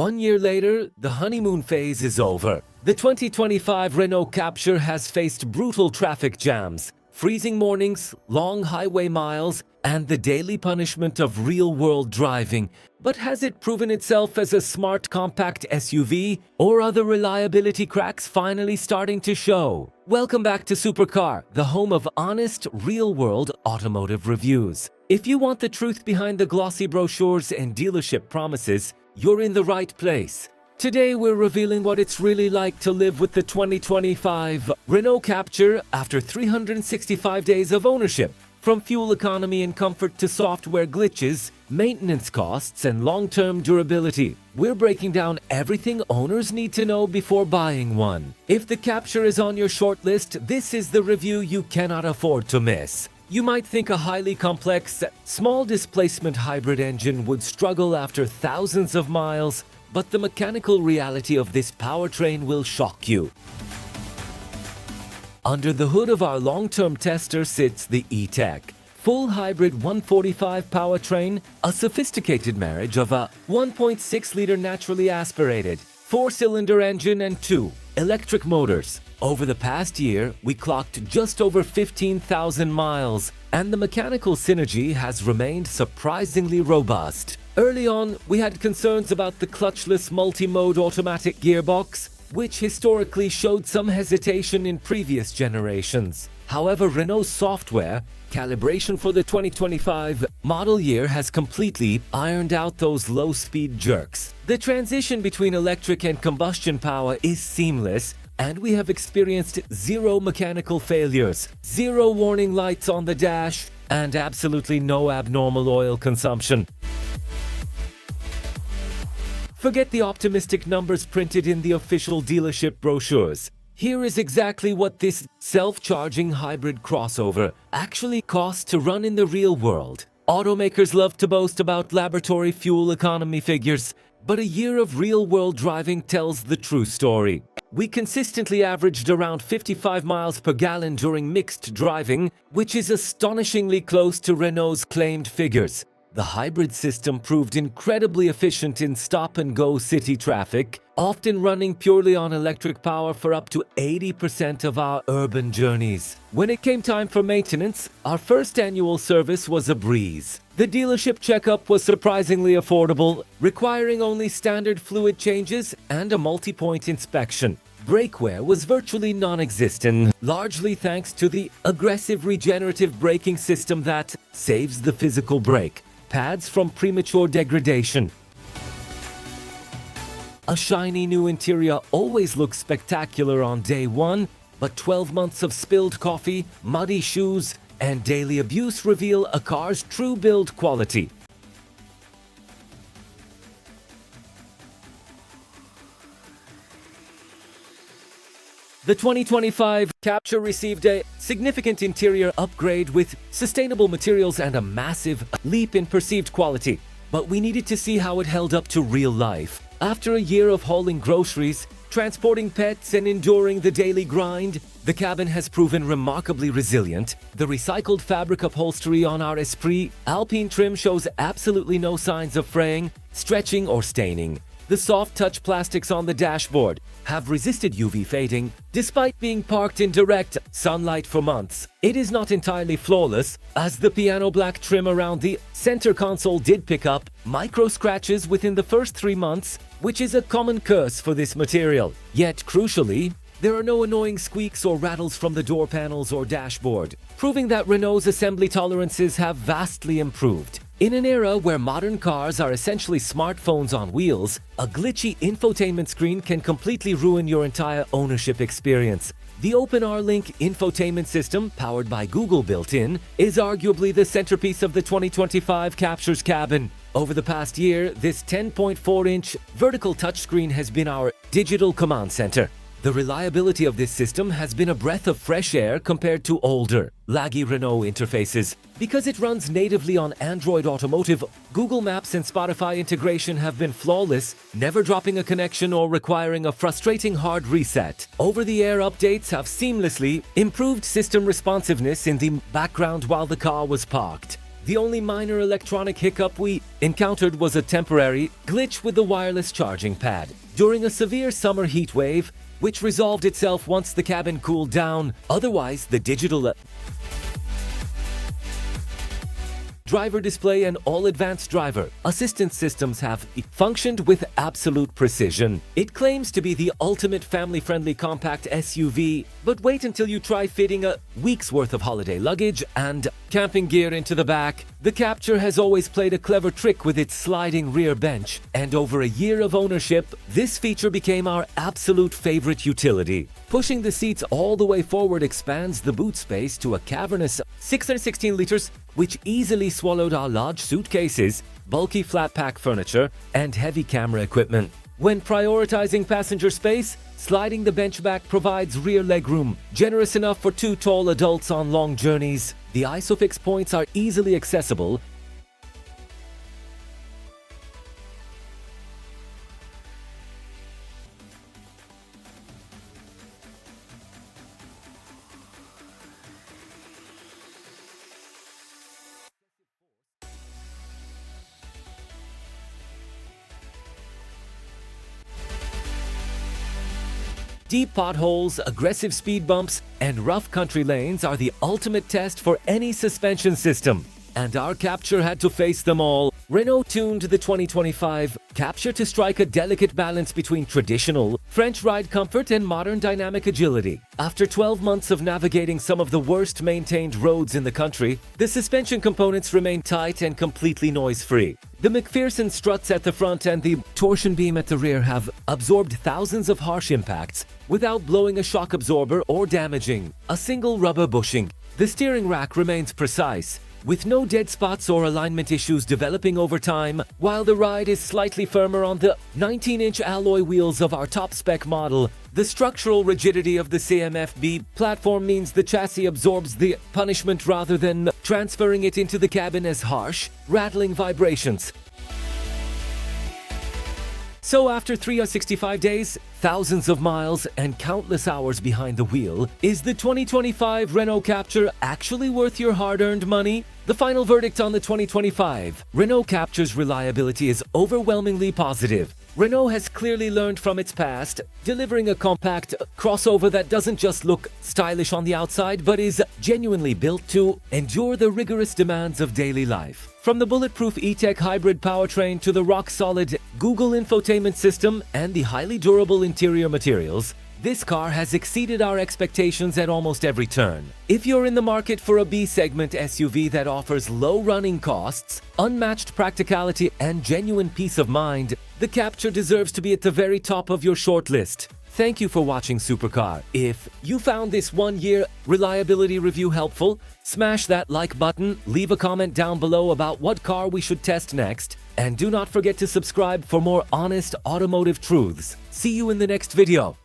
1 year later, the honeymoon phase is over. The 2025 Renault Captur has faced brutal traffic jams, freezing mornings, long highway miles, and the daily punishment of real-world driving. But has it proven itself as a smart compact SUV, or are the reliability cracks finally starting to show? Welcome back to Supercar, the home of honest, real-world automotive reviews. If you want the truth behind the glossy brochures and dealership promises, you're in the right place. Today we're revealing what it's really like to live with the 2025 Renault Captur after 365 days of ownership. From fuel economy and comfort to software glitches, maintenance costs, and long-term durability, we're breaking down everything owners need to know before buying one. If the Captur is on your shortlist, this is the review you cannot afford to miss. You might think a highly complex, small displacement hybrid engine would struggle after thousands of miles, but the mechanical reality of this powertrain will shock you. Under the hood of our long-term tester sits the E-Tech, full hybrid 145 powertrain, a sophisticated marriage of a 1.6-liter naturally aspirated, 4-cylinder engine and 2 electric motors. Over the past year, we clocked just over 15,000 miles, and the mechanical synergy has remained surprisingly robust. Early on, we had concerns about the clutchless multi-mode automatic gearbox, which historically showed some hesitation in previous generations. However, Renault's software calibration for the 2025 model year has completely ironed out those low-speed jerks. The transition between electric and combustion power is seamless, and we have experienced zero mechanical failures, zero warning lights on the dash, and absolutely no abnormal oil consumption. Forget the optimistic numbers printed in the official dealership brochures. Here is exactly what this self-charging hybrid crossover actually costs to run in the real world. Automakers love to boast about laboratory fuel economy figures, but a year of real-world driving tells the true story. We consistently averaged around 55 miles per gallon during mixed driving, which is astonishingly close to Renault's claimed figures. The hybrid system proved incredibly efficient in stop-and-go city traffic, often running purely on electric power for up to 80% of our urban journeys. When it came time for maintenance, our first annual service was a breeze. The dealership checkup was surprisingly affordable, requiring only standard fluid changes and a multi-point inspection. Brake wear was virtually non-existent, largely thanks to the aggressive regenerative braking system that saves the physical brake pads from premature degradation. A shiny new interior always looks spectacular on day one, but 12 months of spilled coffee, muddy shoes, and daily abuse reveal a car's true build quality. The 2025 Captur received a significant interior upgrade with sustainable materials and a massive leap in perceived quality. But we needed to see how it held up to real life. After a year of hauling groceries, transporting pets, and enduring the daily grind, the cabin has proven remarkably resilient. The recycled fabric upholstery on our Esprit Alpine trim shows absolutely no signs of fraying, stretching, or staining. The soft-touch plastics on the dashboard have resisted UV fading despite being parked in direct sunlight for months. It is not entirely flawless, as the piano black trim around the center console did pick up micro scratches within the first 3 months, which is a common curse for this material. Yet, crucially, there are no annoying squeaks or rattles from the door panels or dashboard, proving that Renault's assembly tolerances have vastly improved. In an era where modern cars are essentially smartphones on wheels, a glitchy infotainment screen can completely ruin your entire ownership experience. The OpenR-Link infotainment system, powered by Google built-in, is arguably the centerpiece of the 2025 Captur's cabin. Over the past year, this 10.4-inch vertical touchscreen has been our digital command center. The reliability of this system has been a breath of fresh air compared to older, laggy Renault interfaces. Because it runs natively on Android Automotive, Google Maps and Spotify integration have been flawless, never dropping a connection or requiring a frustrating hard reset. Over-the-air updates have seamlessly improved system responsiveness in the background while the car was parked. The only minor electronic hiccup we encountered was a temporary glitch with the wireless charging pad during a severe summer heat wave, which resolved itself once the cabin cooled down. Otherwise, the digital driver display and all advanced driver assistance systems have functioned with absolute precision. It claims to be the ultimate family-friendly compact SUV, but wait until you try fitting a week's worth of holiday luggage and camping gear into the back. The Captur has always played a clever trick with its sliding rear bench, and over a year of ownership, this feature became our absolute favorite utility. Pushing the seats all the way forward expands the boot space to a cavernous 616 liters, which easily swallowed our large suitcases, bulky flat-pack furniture, and heavy camera equipment. When prioritizing passenger space, sliding the bench back provides rear legroom, generous enough for 2 tall adults on long journeys. The ISOFIX points are easily accessible. Deep potholes, aggressive speed bumps, and rough country lanes are the ultimate test for any suspension system. And our Captur had to face them all. Renault tuned the 2025 Captur to strike a delicate balance between traditional French ride comfort and modern dynamic agility. After 12 months of navigating some of the worst maintained roads in the country, the suspension components remain tight and completely noise-free. The McPherson struts at the front and the torsion beam at the rear have absorbed thousands of harsh impacts without blowing a shock absorber or damaging a single rubber bushing. The steering rack remains precise, with no dead spots or alignment issues developing over time, while the ride is slightly firmer on the 19-inch alloy wheels of our top-spec model. The structural rigidity of the CMF-B platform means the chassis absorbs the punishment rather than transferring it into the cabin as harsh, rattling vibrations. So after 365 days, thousands of miles, and countless hours behind the wheel, is the 2025 Renault Captur actually worth your hard-earned money? The final verdict on the 2025 Renault Captur's reliability is overwhelmingly positive. Renault has clearly learned from its past, delivering a compact crossover that doesn't just look stylish on the outside, but is genuinely built to endure the rigorous demands of daily life. From the bulletproof E-Tech hybrid powertrain to the rock-solid Google infotainment system and the highly durable interior materials, this car has exceeded our expectations at almost every turn. If you're in the market for a B-segment SUV that offers low running costs, unmatched practicality, and genuine peace of mind, the Captur deserves to be at the very top of your shortlist. Thank you for watching Supercar. If you found this 1-year reliability review helpful, smash that like button, leave a comment down below about what car we should test next, and do not forget to subscribe for more honest automotive truths. See you in the next video.